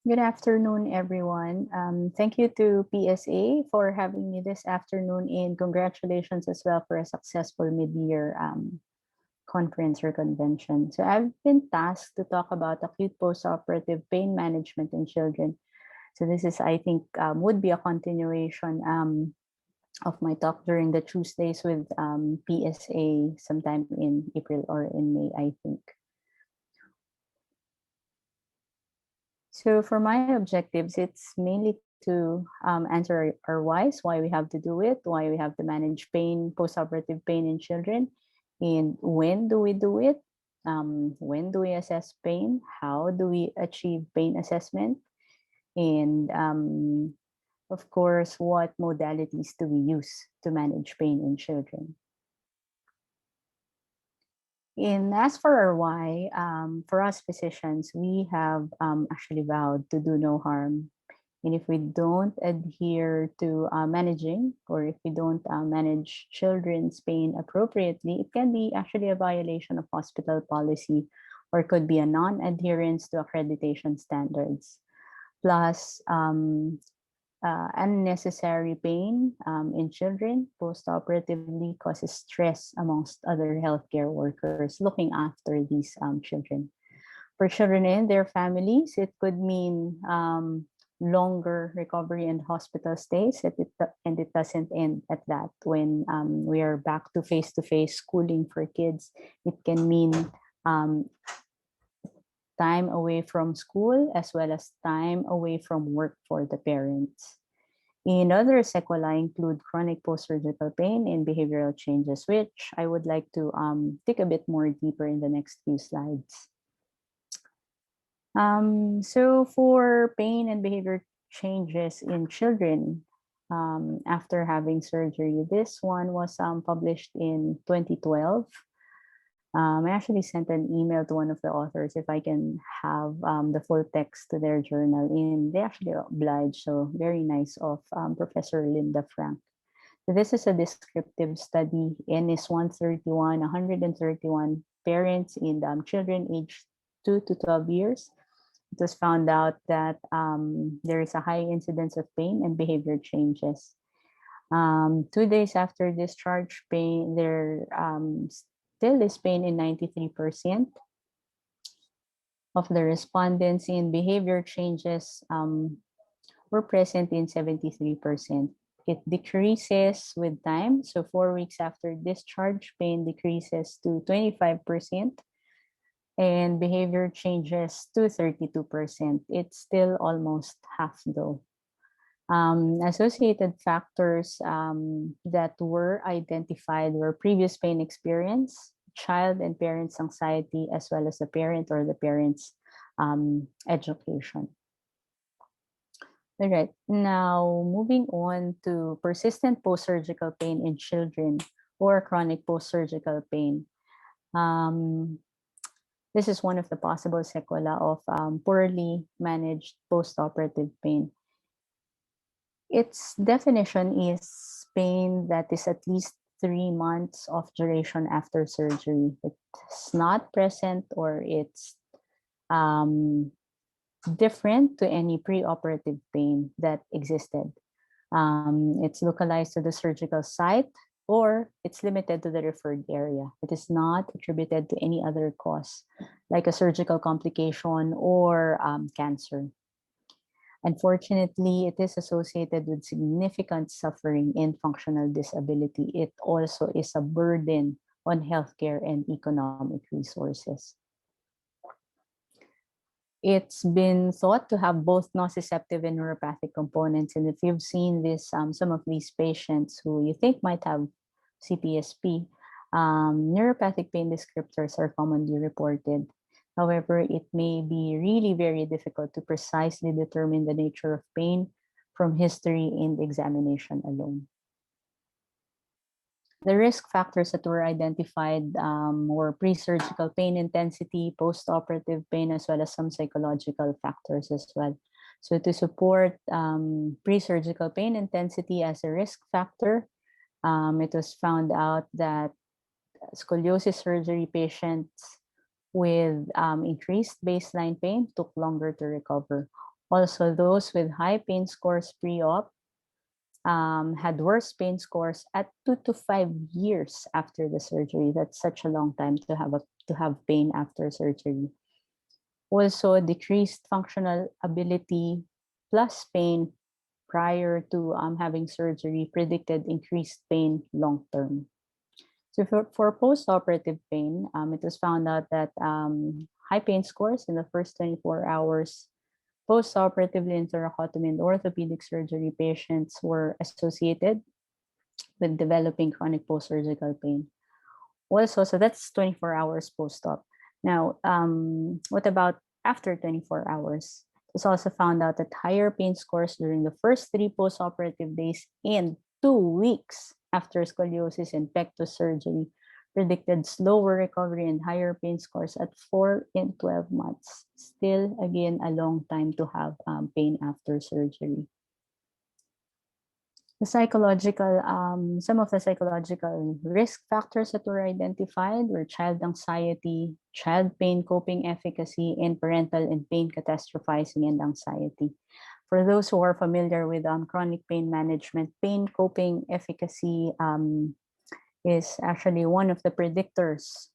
Good afternoon, everyone. Thank you to PSA for having me this afternoon, and congratulations as well for a successful mid-year conference or convention. So I've been tasked to talk about acute postoperative pain management in children. So this is, I think, would be a continuation of my talk during the Tuesdays with PSA sometime in April or in May, I think. So for my objectives, it's mainly to answer our whys, why we have to do it, why we have to manage pain, postoperative pain in children, and when do we do it, when do we assess pain, how do we achieve pain assessment, and of course, what modalities do we use to manage pain in children. And as for our why, for us physicians, we have actually vowed to do no harm. And if we don't adhere to managing, or if we don't manage children's pain appropriately, it can be actually a violation of hospital policy, or could be a non-adherence to accreditation standards. Plus, unnecessary pain in children postoperatively causes stress amongst other healthcare workers looking after these children. For children and their families, it could mean longer recovery and hospital stays, and it doesn't end at that. When we are back to face-to-face schooling for kids, it can mean time away from school as well as time away from work for the parents. And other sequelae include chronic post-surgical pain and behavioral changes, which I would like to dig a bit more deeper in the next few slides. So for pain and behavior changes in children after having surgery, this one was published in 2012. I actually sent an email to one of the authors if I can have the full text to their journal, and they actually obliged. So very nice of Professor Linda Frank. So this is a descriptive study. N is 131 parents in children aged 2 to 12 years. It was found out that there is a high incidence of pain and behavior changes. 2 days after discharge, pain there still is pain in 93% of the respondents, in behavior changes were present in 73%. It decreases with time. So 4 weeks after discharge, pain decreases to 25%. And behavior changes to 32%. It's still almost half though. Associated factors that were identified were previous pain experience, child and parents' anxiety, as well as the parent or the parents' education. All right, now moving on to persistent post-surgical pain in children or chronic post-surgical pain. This is one of the possible sequelae of poorly managed post-operative pain. Its definition is pain that is at least 3 months of duration after surgery. It's not present, or it's different to any preoperative pain that existed. It's localized to the surgical site, or it's limited to the referred area. It is not attributed to any other cause, like a surgical complication or cancer. Unfortunately, it is associated with significant suffering and functional disability. It also is a burden on healthcare and economic resources. It's been thought to have both nociceptive and neuropathic components. And if you've seen this, some of these patients who you think might have CPSP, neuropathic pain descriptors are commonly reported. However, it may be really very difficult to precisely determine the nature of pain from history and examination alone. The risk factors that were identified were pre-surgical pain intensity, post-operative pain, as well as some psychological factors as well. So to support pre-surgical pain intensity as a risk factor, it was found out that scoliosis surgery patients with increased baseline pain took longer to recover. Also, those with high pain scores pre-op had worse pain scores at 2 to 5 years after the surgery. That's such a long time to have pain after surgery. Also, decreased functional ability plus pain prior to having surgery predicted increased pain long term. So for post-operative pain, it was found out that high pain scores in the first 24 hours post-operatively in thoracotomy and orthopedic surgery patients were associated with developing chronic post-surgical pain. Also, so that's 24 hours post-op. Now, what about after 24 hours? It's also found out that higher pain scores during the first 3 post-operative days and 2 weeks after scoliosis and pectus surgery predicted slower recovery and higher pain scores at 4 and 12 months. Still, again, a long time to have pain after surgery. The psychological, some of the psychological risk factors that were identified were child anxiety, child pain coping efficacy, and parental and pain catastrophizing and anxiety. For those who are familiar with chronic pain management, pain coping efficacy is actually one of the predictors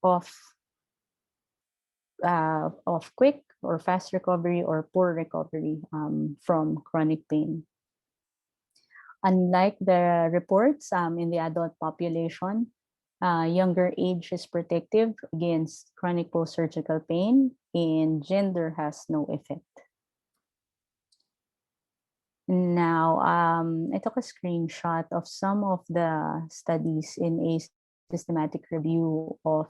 of quick or fast recovery or poor recovery from chronic pain. Unlike the reports in the adult population, younger age is protective against chronic post-surgical pain, and gender has no effect. Now, I took a screenshot of some of the studies in a systematic review of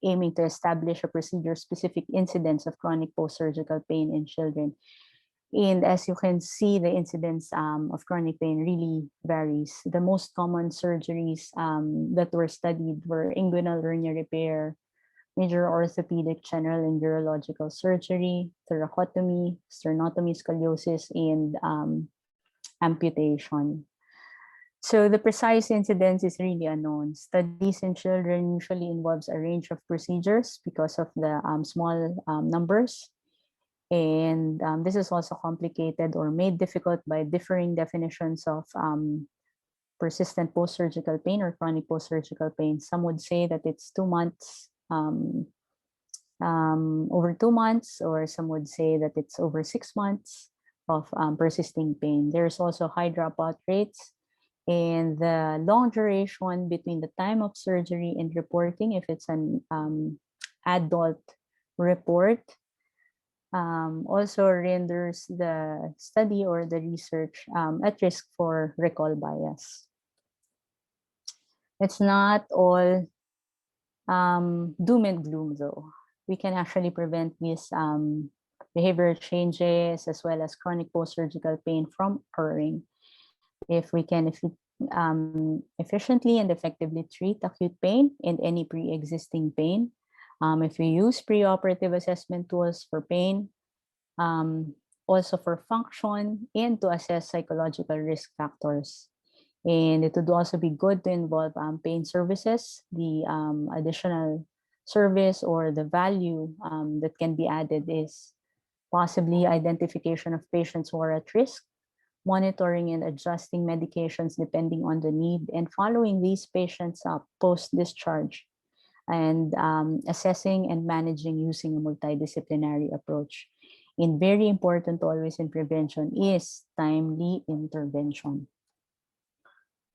aiming to establish a procedure-specific incidence of chronic post-surgical pain in children. And as you can see, the incidence of chronic pain really varies. The most common surgeries that were studied were inguinal hernia repair, major orthopedic, general and urological surgery, thoracotomy, sternotomy, scoliosis, and amputation. So the precise incidence is really unknown. Studies in children usually involves a range of procedures because of the small numbers. And this is also complicated or made difficult by differing definitions of persistent post-surgical pain or chronic post-surgical pain. Some would say that it's 2 months, over 2 months, or some would say that it's over 6 months of persisting pain. There's also high dropout rates and the long duration between the time of surgery and reporting, if it's an adult report, also renders the study or the research at risk for recall bias. It's not all doom and gloom though. We can actually prevent these behavioral changes as well as chronic post-surgical pain from occurring if we can efficiently and effectively treat acute pain and any pre-existing pain. If we use preoperative assessment tools for pain, also for function, and to assess psychological risk factors. And it would also be good to involve pain services, the additional service or the value that can be added is possibly identification of patients who are at risk, monitoring and adjusting medications depending on the need, and following these patients up post-discharge, and assessing and managing using a multidisciplinary approach. And very important always in prevention is timely intervention.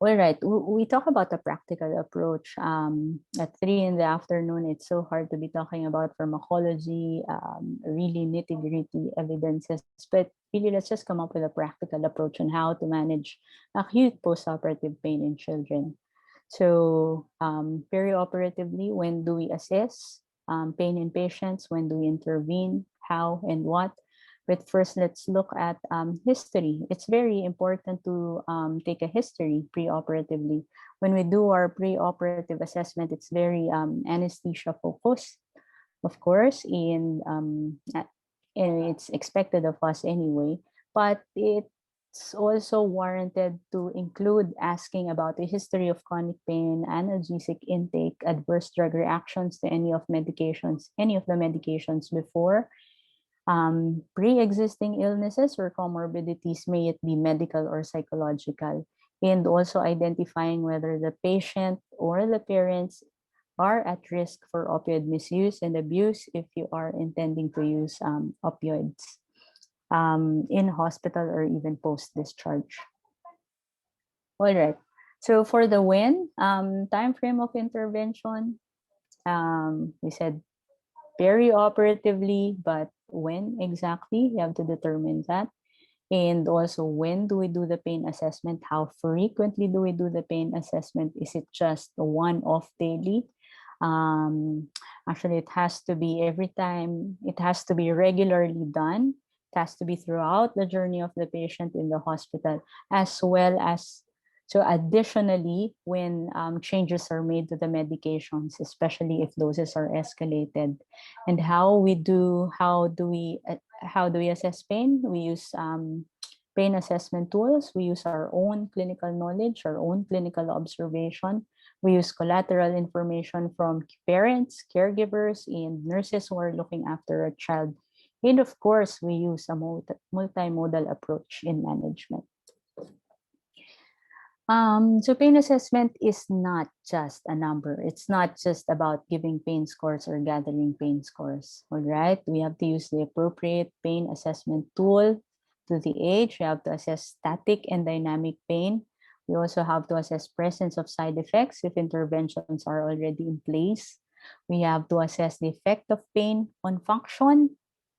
All right, we talk about the practical approach. At 3 in the afternoon, it's so hard to be talking about pharmacology, really nitty-gritty evidences, but really let's just come up with a practical approach on how to manage acute postoperative pain in children. So perioperatively, when do we assess pain in patients? When do we intervene? How and what? But first, let's look at history. It's very important to take a history preoperatively. When we do our preoperative assessment, it's very anesthesia focused, of course, and it's expected of us anyway. But it it's also warranted to include asking about the history of chronic pain, analgesic intake, adverse drug reactions to any of the medications before, pre-existing illnesses or comorbidities, may it be medical or psychological, and also identifying whether the patient or the parents are at risk for opioid misuse and abuse if you are intending to use opioids in hospital or even post-discharge. All right. So for the when, time frame of intervention, we said perioperatively, but when exactly, you have to determine that. And also, when do we do the pain assessment? How frequently do we do the pain assessment? Is it just one-off daily? Actually, it has to be every time. It has to be regularly done. It has to be throughout the journey of the patient in the hospital, as well as so additionally, when changes are made to the medications, especially if doses are escalated, and how do we assess pain? We use pain assessment tools. We use our own clinical knowledge, our own clinical observation. We use collateral information from parents, caregivers, and nurses who are looking after a child. And of course, we use a multimodal approach in management. So pain assessment is not just a number. It's not just about giving pain scores or gathering pain scores. All right. We have to use the appropriate pain assessment tool to the age. We have to assess static and dynamic pain. We also have to assess presence of side effects if interventions are already in place. We have to assess the effect of pain on function.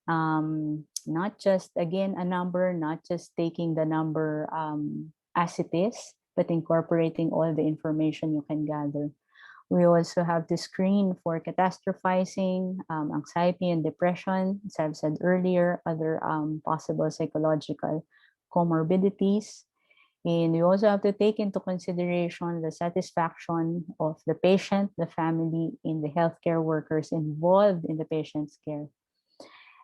Not just, again, a number, not just taking the number as it is, but incorporating all the information you can gather. We also have to screen for catastrophizing, anxiety and depression, as I've said earlier, other possible psychological comorbidities. And we also have to take into consideration the satisfaction of the patient, the family, and the healthcare workers involved in the patient's care.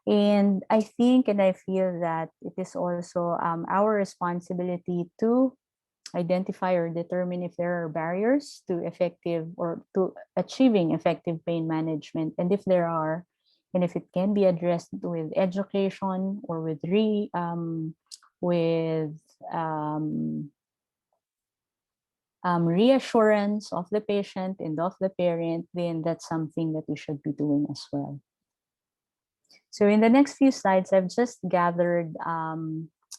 And I think and I feel that it is also our responsibility to identify or determine if there are barriers to effective or to achieving effective pain management. And if there are, and if it can be addressed with education or with reassurance of the patient and of the parent, then that's something that we should be doing as well. So in the next few slides, I've just gathered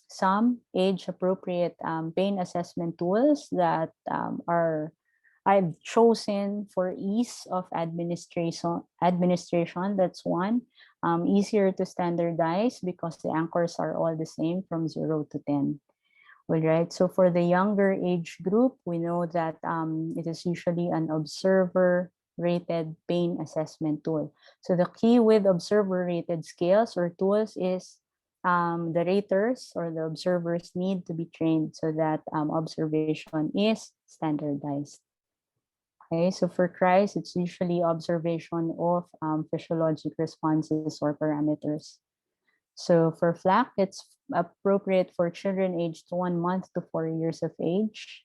some age-appropriate pain assessment tools that I've chosen for ease of administration. That's one. Easier to standardize because the anchors are all the same from 0 to 10. All right. So for the younger age group, we know that it is usually an observer rated pain assessment tool. So the key with observer rated scales or tools is the raters or the observers need to be trained so that observation is standardized. Okay, so for cries, it's usually observation of physiologic responses or parameters. So for FLAC, it's appropriate for children aged 1 month to 4 years of age.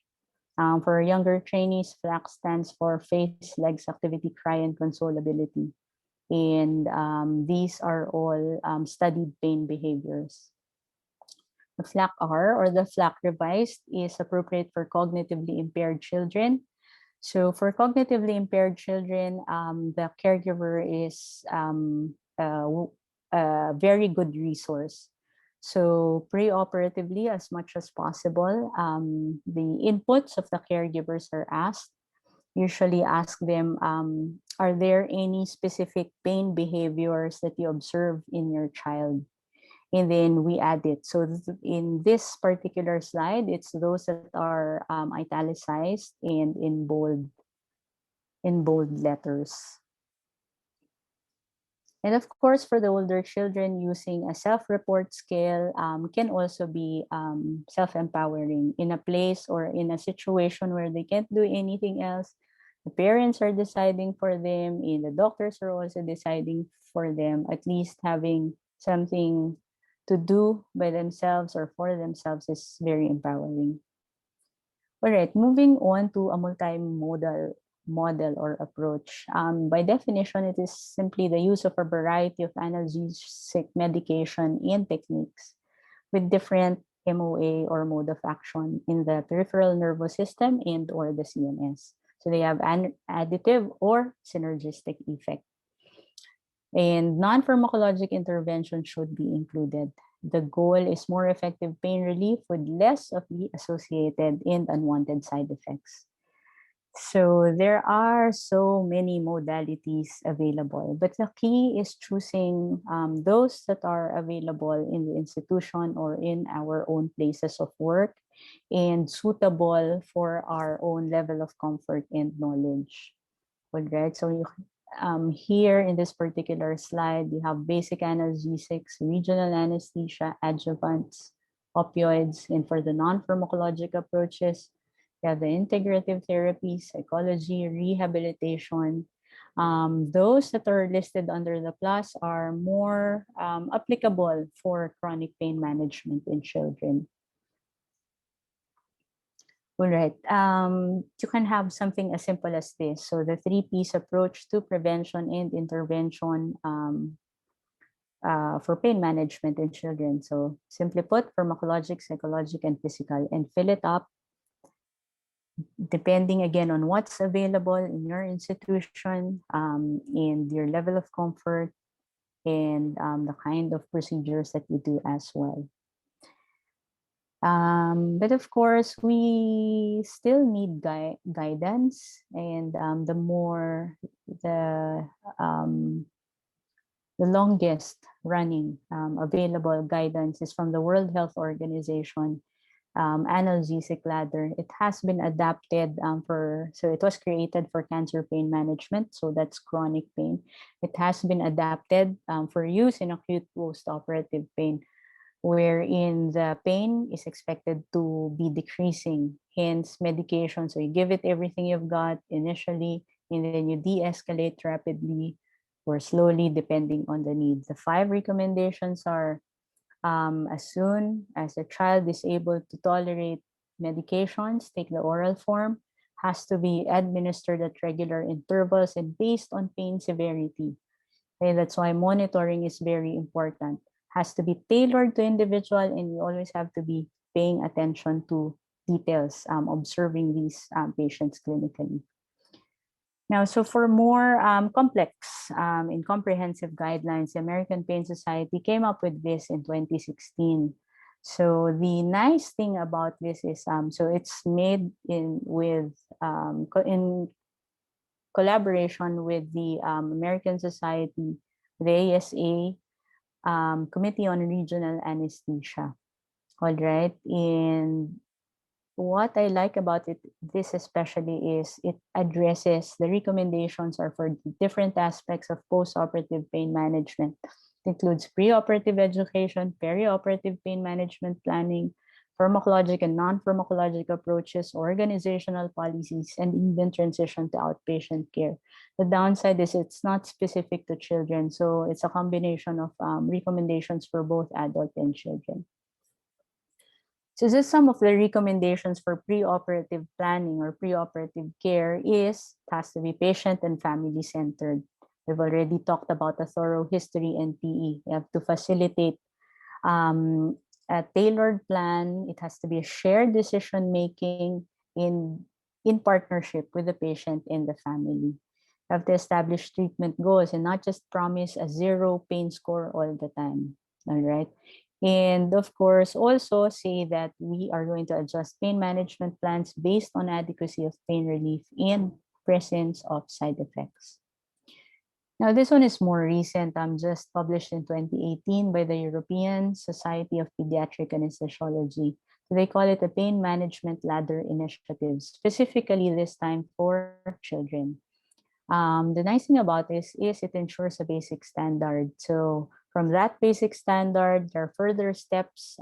For younger trainees, FLAC stands for face, legs, activity, cry, and consolability. And these are all studied pain behaviors. The FLAC-R or the FLAC revised is appropriate for cognitively impaired children. So for cognitively impaired children, the caregiver is a very good resource. So pre-operatively, as much as possible, the inputs of the caregivers are asked. Usually ask them, are there any specific pain behaviors that you observe in your child? And then we add it. So in this particular slide, it's those that are italicized and in bold letters. And of course, for the older children, using a self-report scale can also be self-empowering in a place or in a situation where they can't do anything else. The parents are deciding for them, and the doctors are also deciding for them, at least having something to do by themselves or for themselves is very empowering. All right, moving on to a multimodal model or approach. By definition, it is simply the use of a variety of analgesic medication and techniques with different MOA or mode of action in the peripheral nervous system and or the CNS. So they have an additive or synergistic effect. And non-pharmacologic intervention should be included. The goal is more effective pain relief with less of the associated and unwanted side effects. So there are so many modalities available, but the key is choosing those that are available in the institution or in our own places of work and suitable for our own level of comfort and knowledge. All right, so here in this particular slide, we have basic analgesics, regional anesthesia, adjuvants, opioids, and for the non-pharmacologic approaches, we have the integrative therapy, psychology, rehabilitation. Those that are listed under the plus are more applicable for chronic pain management in children. All right. You can have something as simple as this. So the 3 P's approach to prevention and intervention for pain management in children. So simply put, pharmacologic, psychologic, and physical, and fill it up depending again on what's available in your institution and your level of comfort and the kind of procedures that you do as well. But of course, we still need guidance, and the more um, the longest running available guidance is from the World Health Organization analgesic ladder. It has been adapted so it was created for cancer pain management, so that's chronic pain. It has been adapted for use in acute post-operative pain, wherein the pain is expected to be decreasing, hence medication. So you give it everything you've got initially, and then you de-escalate rapidly or slowly depending on the need. The 5 recommendations are as soon as a child is able to tolerate medications, take the oral form, has to be administered at regular intervals and based on pain severity. Okay, that's why monitoring is very important. Has to be tailored to individual, and you always have to be paying attention to details, observing these patients clinically. Now, so for more complex and comprehensive guidelines, the American Pain Society came up with this in 2016. So the nice thing about this is, so it's made in collaboration with the American Society, the ASA, Committee on Regional Anesthesia. All right, and what I like about this especially is it addresses the recommendations are for different aspects of post-operative pain management. It includes pre-operative education, peri-operative pain management planning, pharmacologic and non-pharmacologic approaches, organizational policies, and even transition to outpatient care. The downside is it's not specific to children, so it's a combination of recommendations for both adult and children. So just some of the recommendations for preoperative planning or preoperative care is it has to be patient and family centered. We've already talked about a thorough history and PE. You have to facilitate a tailored plan. It has to be a shared decision making in partnership with the patient and the family. You have to establish treatment goals and not just promise a 0 pain score all the time. All right. And of course, also say that we are going to adjust pain management plans based on adequacy of pain relief and presence of side effects. Now, this one is more recent, just published in 2018 by the European Society of Pediatric Anesthesiology. So they call it a pain management ladder initiative, specifically this time for children. The nice thing about this is it ensures a basic standard. So from that basic standard, there are further steps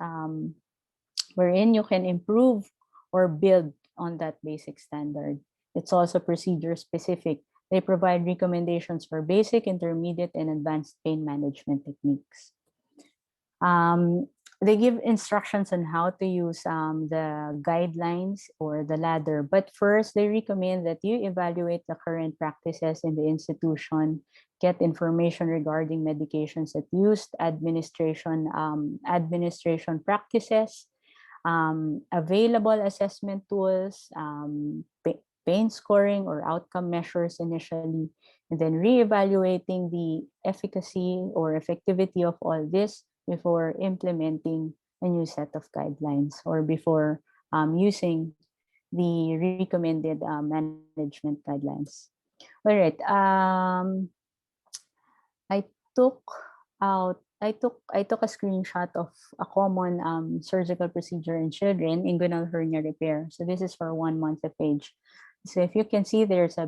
wherein you can improve or build on that basic standard. It's also procedure specific. They provide recommendations for basic, intermediate, and advanced pain management techniques. They give instructions on how to use the guidelines or the ladder. But first, they recommend that you evaluate the current practices in the institution, get information regarding medications that used, administration practices, available assessment tools, pain scoring or outcome measures initially, and then reevaluating the efficacy or effectivity of all this before implementing a new set of guidelines or before using the recommended management guidelines. All right. I took I took a screenshot of a common surgical procedure in children, inguinal hernia repair. So this is for 1 month of age. So if you can see, there's a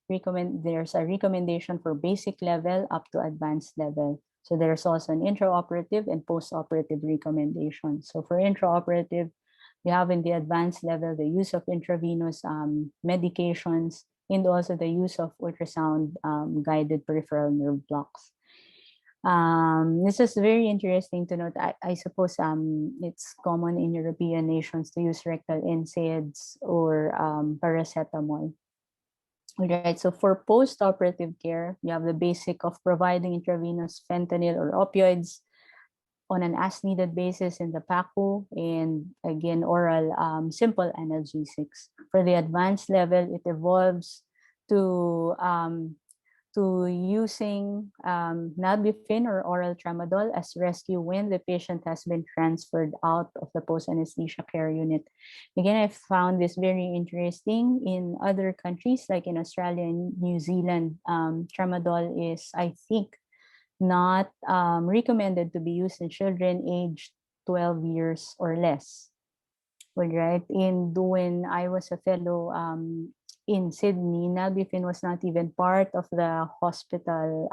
recommendation for basic level up to advanced level. So there's also an intraoperative and postoperative recommendation. So for intraoperative, we have in the advanced level the use of intravenous medications and also the use of ultrasound guided peripheral nerve blocks. This is very interesting to note. I suppose it's common in European nations to use rectal NSAIDs or paracetamol. Right, so for post-operative care, you have the basic of providing intravenous fentanyl or opioids on an as-needed basis in the PACU, and again, oral simple analgesics. For the advanced level, it evolves to using nalbuphine or oral tramadol as rescue when the patient has been transferred out of the post-anesthesia care unit. Again, I found this very interesting. In other countries, like in Australia and New Zealand, tramadol is, I think, not recommended to be used in children aged 12 years or less. Well, right, when I was a fellow in Sydney, nalbuphine was not even part of the hospital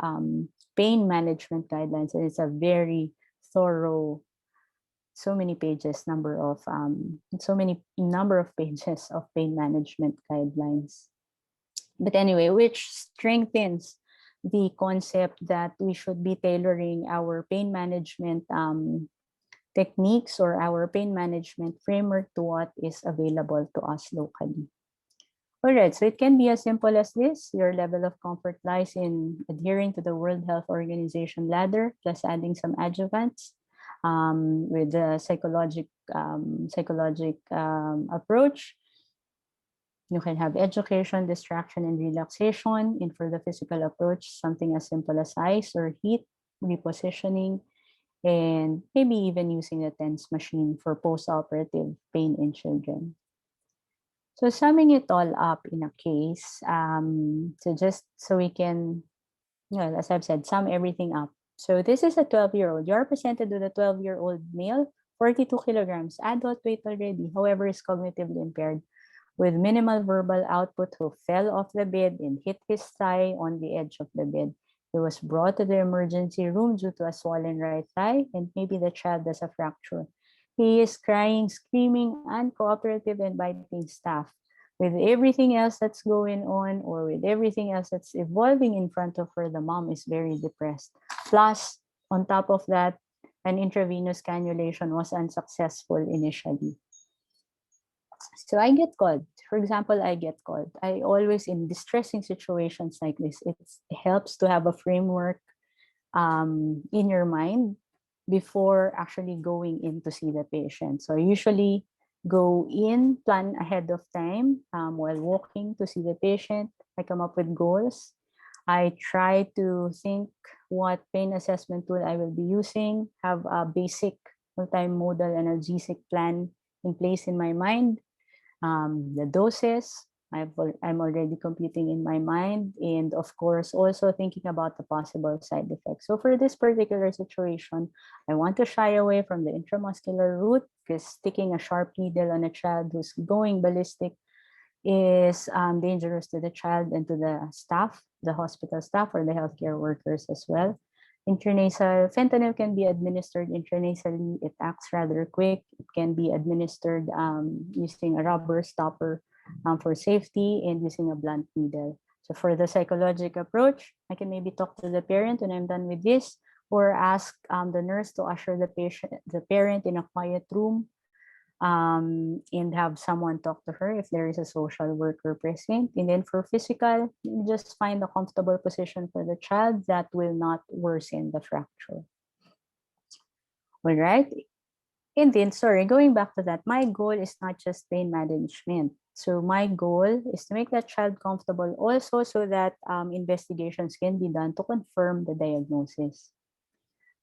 pain management guidelines. And it's a very thorough, so many pages, number of pages of pain management guidelines. But anyway, which strengthens the concept that we should be tailoring our pain management techniques or our pain management framework to what is available to us locally. All right, so it can be as simple as this. Your level of comfort lies in adhering to the World Health Organization ladder, plus adding some adjuvants with the psychologic approach. You can have education, distraction, and relaxation. And for the physical approach, something as simple as ice or heat, repositioning, and maybe even using a TENS machine for post-operative pain in children. So summing it all up in a case, so we can, well, as I've said, sum everything up. So this is a 12-year-old. You're presented with a 12-year-old male, 42 kilograms, adult weight already, however, is cognitively impaired, with minimal verbal output, who fell off the bed and hit his thigh on the edge of the bed. He was brought to the emergency room due to a swollen right thigh, and maybe the child has a fracture. He is crying, screaming, uncooperative, and biting staff. With everything else that's going on, or with everything else that's evolving in front of her, the mom is very depressed. Plus, on top of that, an intravenous cannulation was unsuccessful initially. So I get called. For example, I get called. I always, in distressing situations like this, it helps to have a framework in your mind before actually going in to see the patient. So I usually go in, plan ahead of time while walking to see the patient. I come up with goals. I try to think what pain assessment tool I will be using, have a basic multimodal analgesic plan in place in my mind. The doses, I'm already computing in my mind, and of course also thinking about the possible side effects. So for this particular situation, I want to shy away from the intramuscular route, because sticking a sharp needle on a child who's going ballistic is dangerous to the child and to the staff, the hospital staff or the healthcare workers as well. Intranasal fentanyl can be administered intranasally. It acts rather quick. It can be administered using a rubber stopper for safety, and using a blunt needle. So for the psychological approach, I can maybe talk to the parent when I'm done with this. or ask the nurse to usher the parent in a quiet room, and have someone talk to her if there is a social worker present. And then for physical, you just find a comfortable position for the child that will not worsen the fracture. All right. And then, sorry, going back to that, my goal is not just pain management. So my goal is to make that child comfortable also so that investigations can be done to confirm the diagnosis.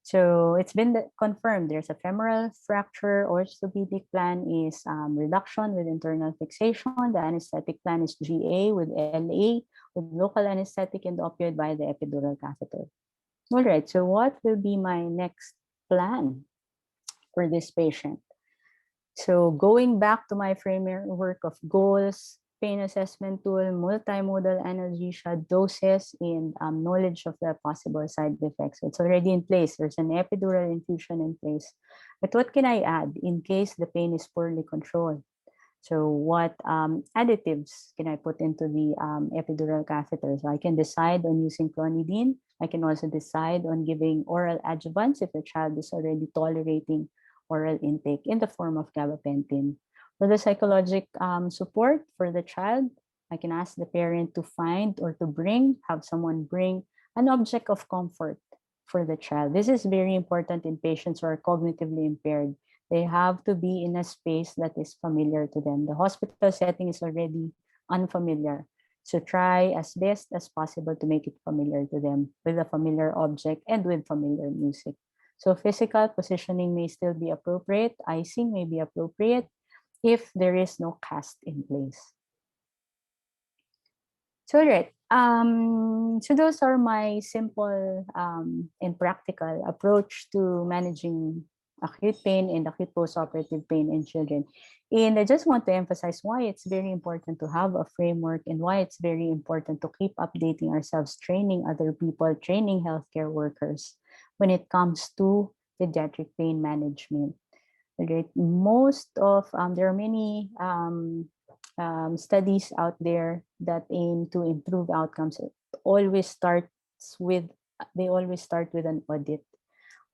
So it's been confirmed there's a femoral fracture. Orthopedic plan is reduction with internal fixation. The anesthetic plan is GA with LA, with local anesthetic and opioid by the epidural catheter. All right, so what will be my next plan for this patient? So going back to my framework of goals, pain assessment tool, multimodal analgesia, doses, and knowledge of the possible side effects. It's already in place. There's an epidural infusion in place. But what can I add in case the pain is poorly controlled? So what additives can I put into the epidural catheter? So I can decide on using clonidine. I can also decide on giving oral adjuvants if the child is already tolerating oral intake in the form of gabapentin. For the psychological support for the child, I can ask the parent to find or to have someone bring an object of comfort for the child. This is very important in patients who are cognitively impaired. They have to be in a space that is familiar to them. The hospital setting is already unfamiliar. So try as best as possible to make it familiar to them with a familiar object and with familiar music. So physical positioning may still be appropriate. Icing may be appropriate if there is no cast in place. So right. So those are my simple and practical approach to managing acute pain and acute postoperative pain in children. And I just want to emphasize why it's very important to have a framework and why it's very important to keep updating ourselves, training other people, training healthcare workers when it comes to pediatric pain management. Right? There are many studies out there that aim to improve outcomes. With they always start with an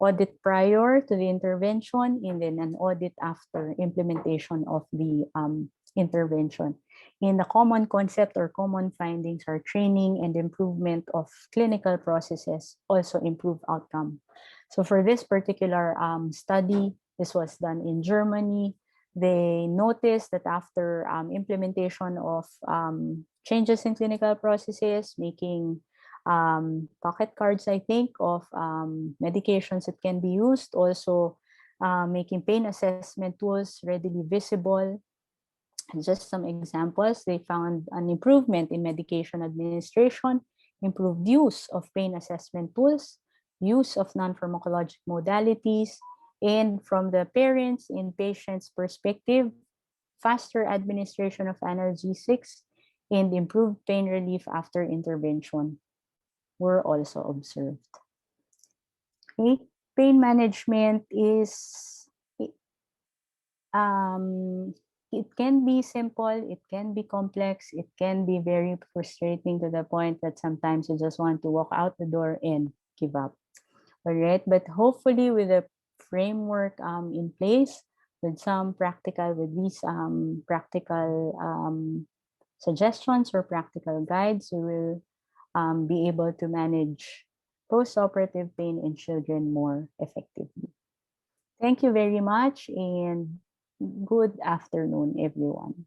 audit prior to the intervention, and then an audit after implementation of the intervention. In the common concept or common findings are training and improvement of clinical processes also improve outcome. So for this particular study, this was done in Germany. They noticed that after implementation of changes in clinical processes, making pocket cards, I think, of medications that can be used, also making pain assessment tools readily visible. Just some examples, they found an improvement in medication administration, improved use of pain assessment tools, use of non-pharmacologic modalities, and from the parents and patients' perspective, faster administration of analgesics, and improved pain relief after intervention were also observed. Okay. Pain management is it can be simple, it can be complex, it can be very frustrating to the point that sometimes you just want to walk out the door and give up. All right, but hopefully with a framework in place, with these practical suggestions or practical guides, you will be able to manage post-operative pain in children more effectively. Thank you very much and good afternoon, everyone.